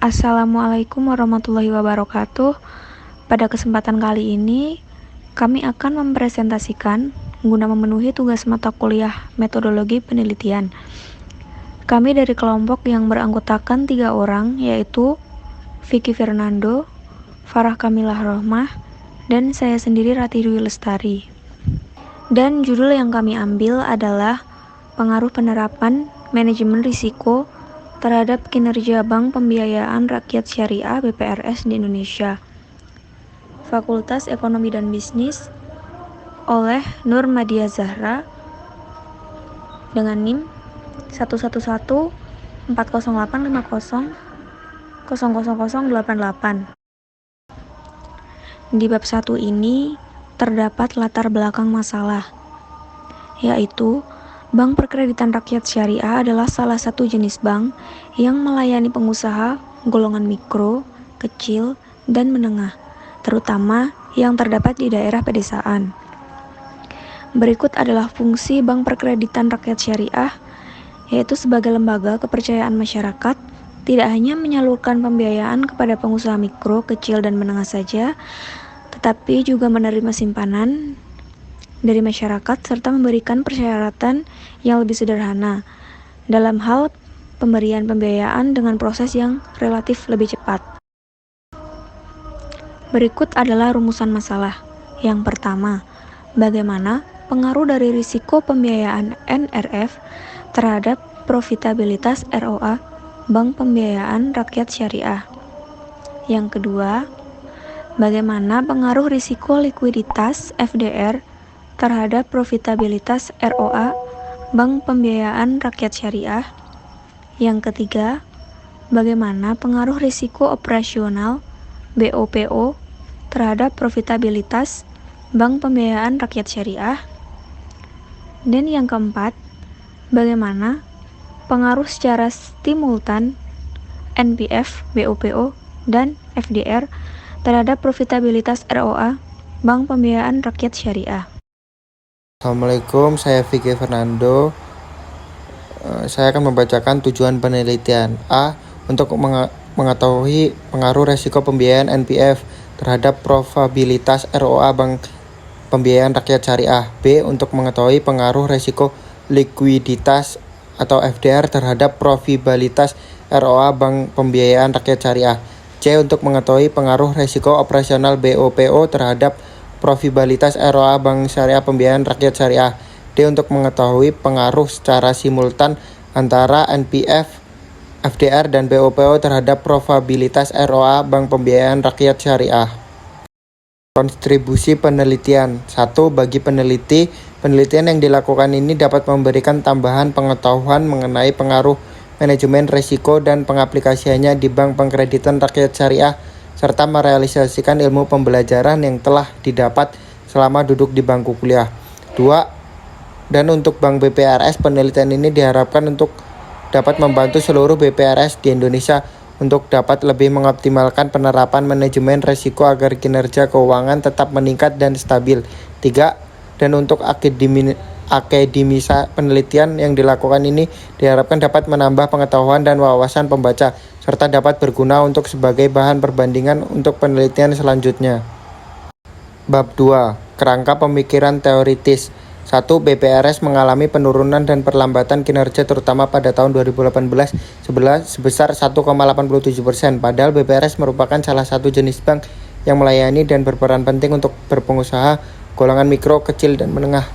Assalamualaikum warahmatullahi wabarakatuh. Pada kesempatan kali ini, kami akan mempresentasikan guna memenuhi tugas mata kuliah metodologi penelitian. Kami dari kelompok yang beranggotakan 3 orang, yaitu Vicky Fernando, Farah Kamilah Rohmah, dan saya sendiri Rati Dwi Lestari. Dan judul yang kami ambil adalah pengaruh penerapan manajemen risiko terhadap kinerja Bank Pembiayaan Rakyat Syariah BPRS di Indonesia. Fakultas Ekonomi dan Bisnis oleh Nur Madia Zahra dengan NIM 1114085000088. Di bab 1 ini terdapat latar belakang masalah, yaitu Bank Perkreditan Rakyat Syariah adalah salah satu jenis bank yang melayani pengusaha golongan mikro, kecil, dan menengah, terutama yang terdapat di daerah pedesaan. Berikut adalah fungsi Bank Perkreditan Rakyat Syariah, yaitu sebagai lembaga kepercayaan masyarakat, tidak hanya menyalurkan pembiayaan kepada pengusaha mikro, kecil, dan menengah saja, tetapi juga menerima simpanan dari masyarakat serta memberikan persyaratan yang lebih sederhana dalam hal pemberian pembiayaan dengan proses yang relatif lebih cepat. Berikut adalah rumusan masalah. Yang pertama, bagaimana pengaruh dari risiko pembiayaan NRF terhadap profitabilitas ROA Bank Pembiayaan Rakyat Syariah. Yang kedua, bagaimana pengaruh risiko likuiditas FDR terhadap profitabilitas ROA Bank Pembiayaan Rakyat Syariah. Yang ketiga, bagaimana pengaruh risiko operasional BOPO terhadap profitabilitas Bank Pembiayaan Rakyat Syariah. Dan yang keempat, bagaimana pengaruh secara simultan NPF, BOPO, dan FDR terhadap profitabilitas ROA Bank Pembiayaan Rakyat Syariah. Assalamualaikum, saya Vicky Fernando. Saya akan membacakan tujuan penelitian. A. Untuk mengetahui pengaruh resiko pembiayaan NPF terhadap probabilitas ROA Bank Pembiayaan Rakyat Syariah. B. Untuk mengetahui pengaruh resiko likuiditas atau FDR terhadap probabilitas ROA Bank Pembiayaan Rakyat Syariah. C. Untuk mengetahui pengaruh resiko operasional BOPO terhadap probabilitas ROA Bank Syariah Pembiayaan Rakyat Syariah. D. Untuk mengetahui pengaruh secara simultan antara NPF, FDR, dan BOPO terhadap probabilitas ROA Bank Pembiayaan Rakyat Syariah. Kontribusi penelitian. 1. Bagi peneliti, penelitian yang dilakukan ini dapat memberikan tambahan pengetahuan mengenai pengaruh manajemen risiko dan pengaplikasiannya di Bank Perkreditan Rakyat Syariah, serta merealisasikan ilmu pembelajaran yang telah didapat selama duduk di bangku kuliah. 2. Dan untuk Bank BPRS, penelitian ini diharapkan untuk dapat membantu seluruh BPRS di Indonesia untuk dapat lebih mengoptimalkan penerapan manajemen risiko agar kinerja keuangan tetap meningkat dan stabil. 3. Dan untuk akademisa penelitian yang dilakukan ini diharapkan dapat menambah pengetahuan dan wawasan pembaca, serta dapat berguna untuk sebagai bahan perbandingan untuk penelitian selanjutnya. Bab 2. Kerangka pemikiran teoritis. 1. BPRS mengalami penurunan dan perlambatan kinerja terutama pada tahun 2018 sebesar 1,87%, padahal BPRS merupakan salah satu jenis bank yang melayani dan berperan penting untuk berpengusaha golongan mikro, kecil, dan menengah.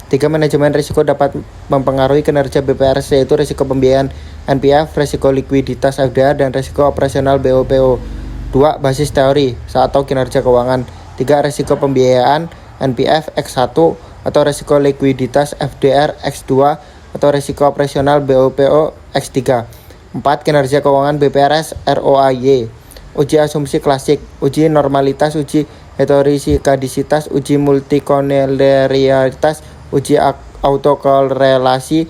3. Manajemen risiko dapat mempengaruhi kinerja BPRS, yaitu risiko pembiayaan NPF, risiko likuiditas FDR, dan risiko operasional BOPO. 2. Basis teori atau kinerja keuangan. 3. Risiko pembiayaan NPF X1 atau risiko likuiditas FDR X2 atau risiko operasional BOPO X3. 4. Kinerja keuangan BPRS ROAY. Uji asumsi klasik, uji normalitas, uji heterosikadisitas, uji multikolerialitas, uji autokorelasi,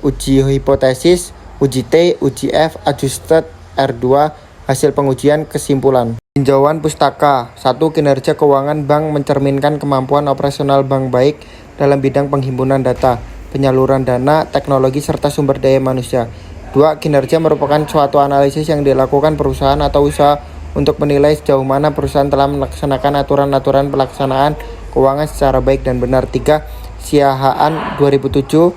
uji hipotesis, uji T, uji F, adjusted R2, hasil pengujian, kesimpulan. Tinjauan pustaka. 1. Kinerja keuangan bank mencerminkan kemampuan operasional bank baik dalam bidang penghimpunan data, penyaluran dana, teknologi, serta sumber daya manusia. 2. Kinerja merupakan suatu analisis yang dilakukan perusahaan atau usaha untuk menilai sejauh mana perusahaan telah melaksanakan aturan-aturan pelaksanaan keuangan secara baik dan benar. 3. Siahaan 2007,19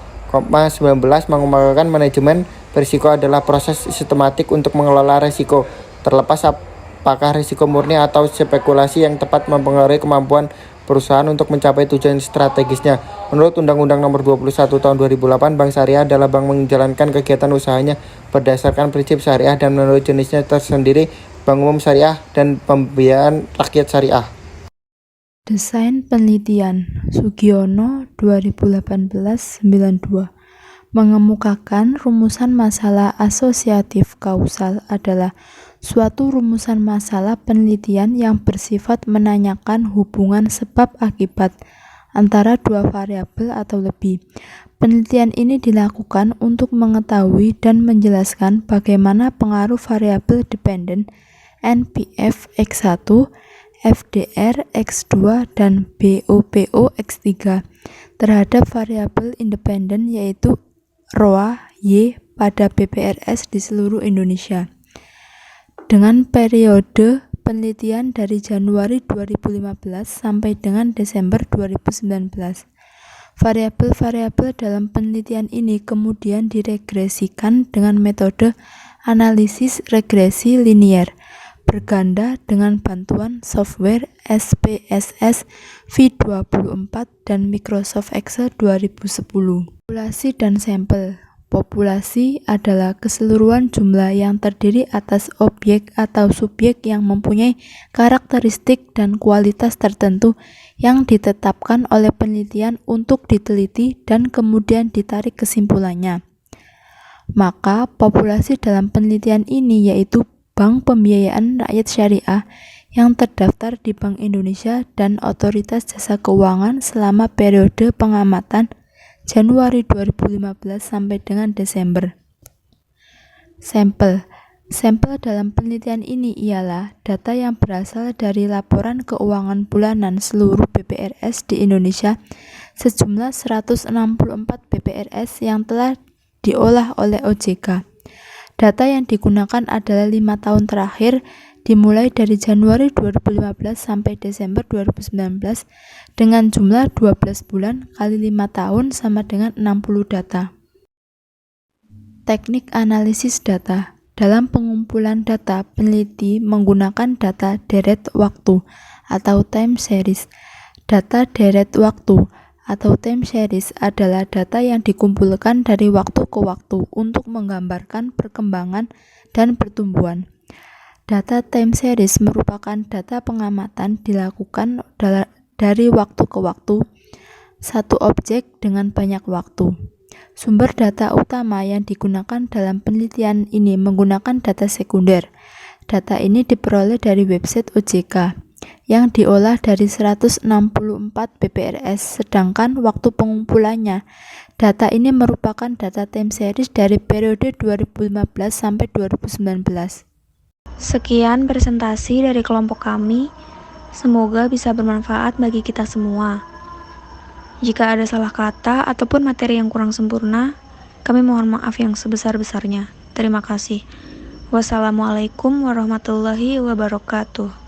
mengembangkan manajemen berisiko adalah proses sistematik untuk mengelola risiko, terlepas apakah risiko murni atau spekulasi yang tepat mempengaruhi kemampuan perusahaan untuk mencapai tujuan strategisnya. Menurut Undang-Undang Nomor 21 Tahun 2008, bank syariah adalah bank menjalankan kegiatan usahanya berdasarkan prinsip syariah dan menurut jenisnya tersendiri, bank umum syariah dan pembiayaan rakyat syariah. Desain penelitian Sugiono 2018-92 mengemukakan rumusan masalah asosiatif kausal adalah suatu rumusan masalah penelitian yang bersifat menanyakan hubungan sebab akibat antara dua variabel atau lebih. Penelitian ini dilakukan untuk mengetahui dan menjelaskan bagaimana pengaruh variabel dependen NPF X1, FDR X2 dan BOPO X3 terhadap variabel independen yaitu ROA Y pada BPRS di seluruh Indonesia. Dengan periode penelitian dari Januari 2015 sampai dengan Desember 2019. Variabel-variabel dalam penelitian ini kemudian diregresikan dengan metode analisis regresi linier berganda dengan bantuan software SPSS V24 dan Microsoft Excel 2010. Populasi dan sampel. Populasi adalah keseluruhan jumlah yang terdiri atas objek atau subjek yang mempunyai karakteristik dan kualitas tertentu yang ditetapkan oleh penelitian untuk diteliti dan kemudian ditarik kesimpulannya. Maka populasi dalam penelitian ini yaitu Bank Pembiayaan Rakyat Syariah yang terdaftar di Bank Indonesia dan Otoritas Jasa Keuangan selama periode pengamatan Januari 2015 sampai dengan Desember. Sampel. Sampel dalam penelitian ini ialah data yang berasal dari laporan keuangan bulanan seluruh BPRS di Indonesia sejumlah 164 BPRS yang telah diolah oleh OJK. Data yang digunakan adalah 5 tahun terakhir dimulai dari Januari 2015 sampai Desember 2019 dengan jumlah 12 bulan kali 5 tahun sama dengan 60 data. Teknik analisis data. Dalam pengumpulan data, peneliti menggunakan data deret waktu atau time series. Data deret waktu atau time series adalah data yang dikumpulkan dari waktu ke waktu untuk menggambarkan perkembangan dan pertumbuhan. Data time series merupakan data pengamatan dilakukan dari waktu ke waktu, satu objek dengan banyak waktu. Sumber data utama yang digunakan dalam penelitian ini menggunakan data sekunder. Data ini diperoleh dari website OJK yang diolah dari 164 BPRS, sedangkan waktu pengumpulannya. Data ini merupakan data time series dari periode 2015 sampai 2019. Sekian presentasi dari kelompok kami. Semoga bisa bermanfaat bagi kita semua. Jika ada salah kata ataupun materi yang kurang sempurna, kami mohon maaf yang sebesar-besarnya. Terima kasih. Wassalamualaikum warahmatullahi wabarakatuh.